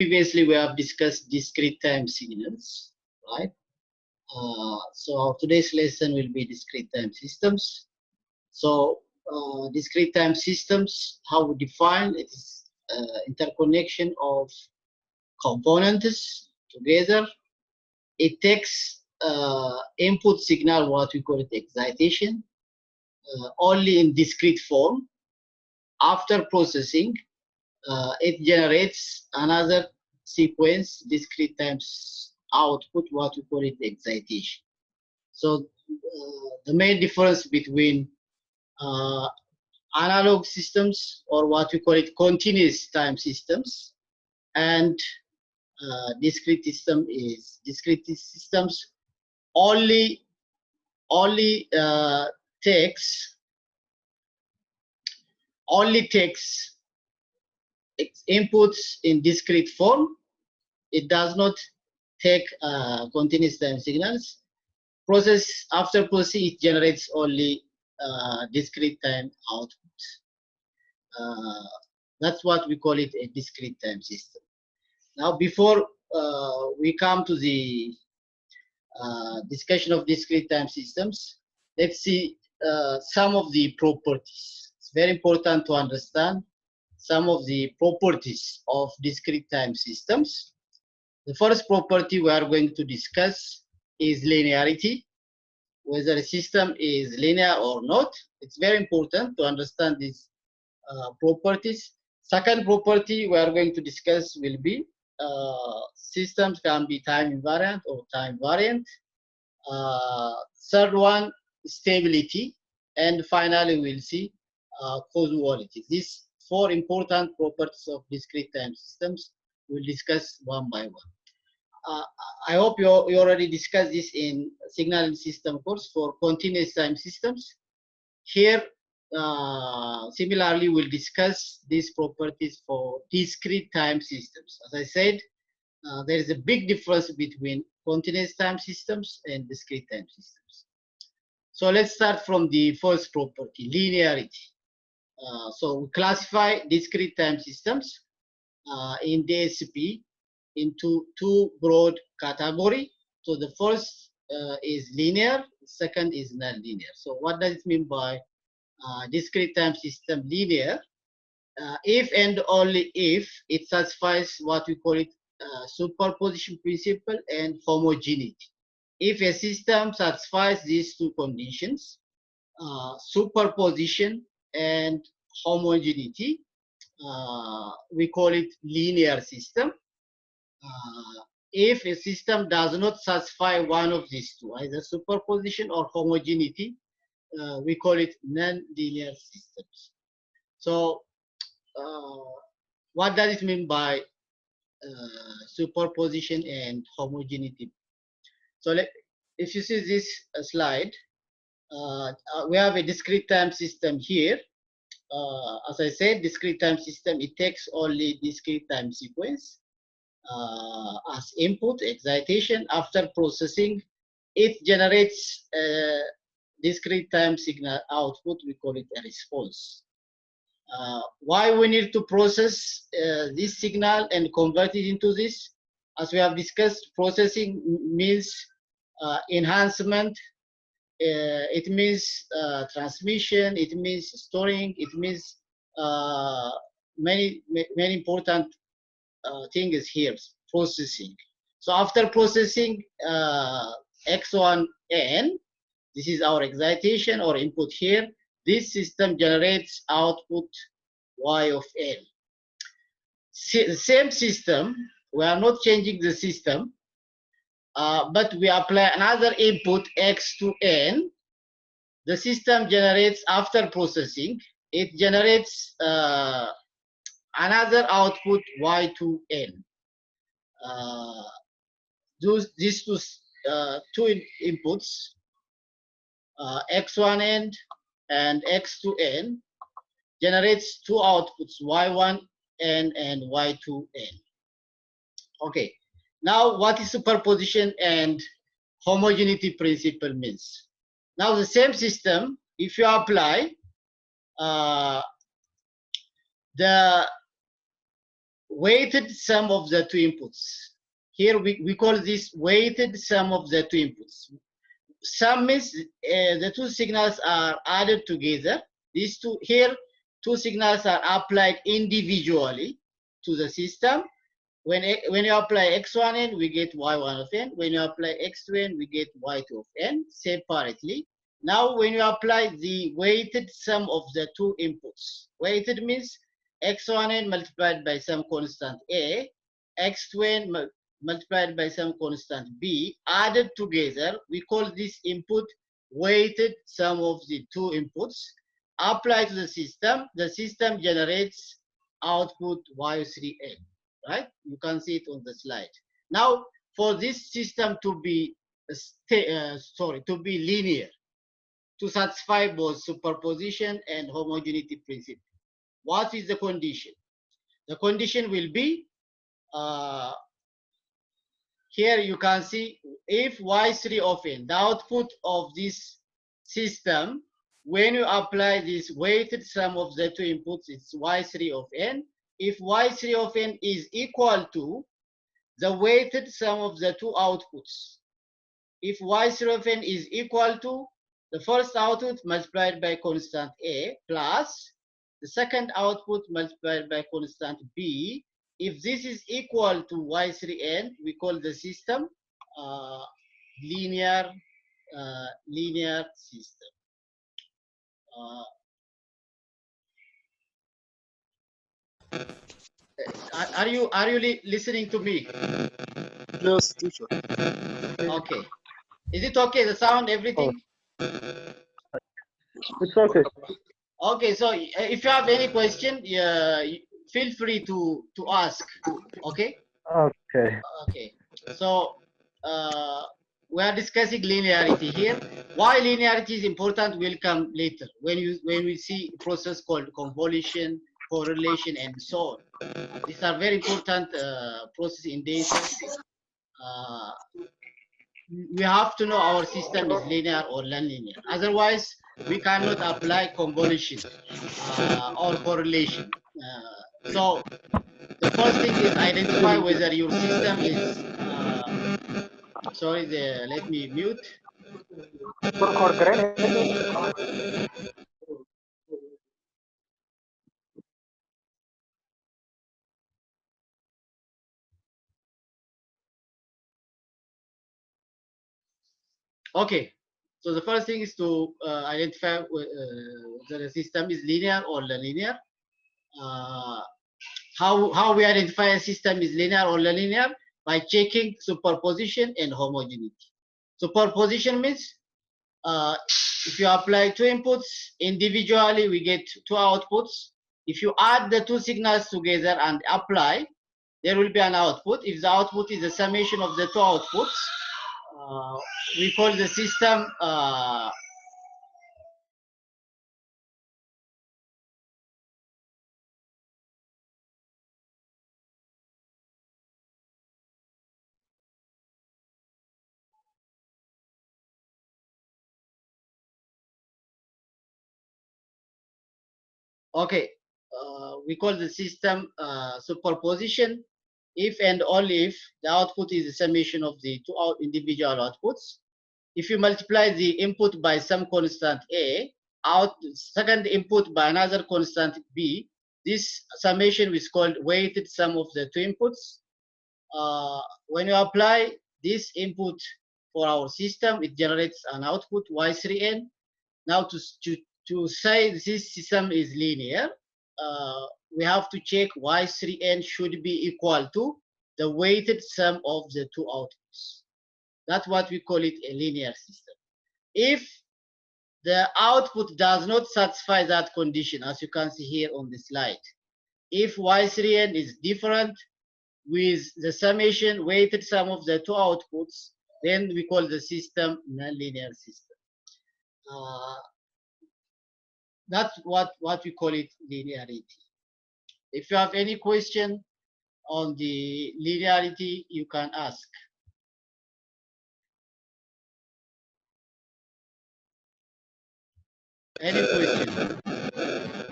Previously, we have discussed discrete time signals, right? So our today's lesson will be discrete time systems. So discrete time systems, how we define it is interconnection of components together. It takes input signal, what we call it excitation, only in discrete form. After processing, it generates another sequence, discrete times output, what we call it excitation. So the main difference between analog systems, or what we call it continuous time systems, and discrete systems only takes inputs in discrete form. It does not take continuous time signals. After processing, it generates only discrete time output. That's what we call it, a discrete time system. Now, before we come to the discussion of discrete time systems, let's see some of the properties. It's very important to understand some of the properties of discrete time systems. The first property we are going to discuss is linearity, whether a system is linear or not. It's very important to understand these properties. Second property we are going to discuss will be systems can be time invariant or time variant. Third one, stability. And finally, we'll see causality. These four important properties of discrete time systems we'll discuss one by one. I hope you already discussed this in signal and system course for continuous time systems. Here, similarly, we'll discuss these properties for discrete time systems. As I said, there is a big difference between continuous time systems and discrete time systems. So let's start from the first property, linearity. So we classify discrete time systems in DSP into two broad categories. So the first is linear, the second is nonlinear. So what does it mean by discrete time system linear? If and only if it satisfies what we call it superposition principle and homogeneity. If a system satisfies these two conditions, superposition and homogeneity, we call it linear system. If a system does not satisfy one of these two, either superposition or homogeneity, we call it non-linear systems. So what does it mean by superposition and homogeneity? So if you see this slide, we have a discrete time system here. As I said, discrete time system, it takes only discrete time sequence as input, excitation. After processing, it generates a discrete time signal output. We call it a response. Why we need to process this signal and convert it into this? As we have discussed, processing means enhancement. It means transmission. It means storing. It means many important things here. Processing. So after processing x1n, this is our excitation or input here. This system generates output y of n. The same system, we are not changing the system, but we apply another input x to n. The system generates, after processing, it generates another output y to n. These two inputs, x1n and x2n, generates two outputs, y1n and y2n. Okay, now what is superposition and homogeneity principle means? Now the same system, if you apply the weighted sum of the two inputs. Here we call this weighted sum of the two inputs. Sum means the two signals are added together. These two here, two signals are applied individually to the system. When you apply x1n, we get y1 of n. When you apply x2n, we get y2 of n separately. Now, when you apply the weighted sum of the two inputs, weighted means x1n multiplied by some constant a, x2n multiplied by some constant b, added together, we call this input weighted sum of the two inputs. Apply to the system generates output y3n, right? You can see it on the slide. Now, for this system to be linear, to satisfy both superposition and homogeneity principle, what is the condition? The condition will be here you can see if y3 of n, the output of this system, when you apply this weighted sum of the two inputs, it's y3 of n. If y3 of n is equal to the weighted sum of the two outputs, if y3 of n is equal to the first output multiplied by constant a plus the second output multiplied by constant b, if this is equal to y3n, we call the system linear system. Are you listening to me? Yes, teacher. Okay. Is it okay? The sound, everything? It's okay. Okay. So if you have any question, feel free to ask. Okay. Okay. Okay. So we are discussing linearity here. Why linearity is important will come later when we see a process called convolution, correlation, and so on. These are very important processes in data. We have to know our system is linear or nonlinear. Otherwise, we cannot apply convolution or correlation. So the first thing is identify whether your system is sorry, let me mute. Okay, so the first thing is to identify whether the system is linear or nonlinear. How we identify a system is linear or nonlinear? By checking superposition and homogeneity. Superposition means if you apply two inputs individually, we get two outputs. If you add the two signals together and apply, there will be an output. If the output is the summation of the two outputs, we call the system okay. We call the system superposition if and only if the output is the summation of the two individual outputs. If you multiply the input by some constant a, second input by another constant b, this summation is called weighted sum of the two inputs. When you apply this input for our system, it generates an output y3n. Now to say this system is linear, we have to check y3n should be equal to the weighted sum of the two outputs. That's what we call it a linear system. If the output does not satisfy that condition, as you can see here on the slide, if y3n is different with the summation weighted sum of the two outputs, then we call the system nonlinear system. That's what we call it linearity. If you have any question on the linearity, you can ask. Any question?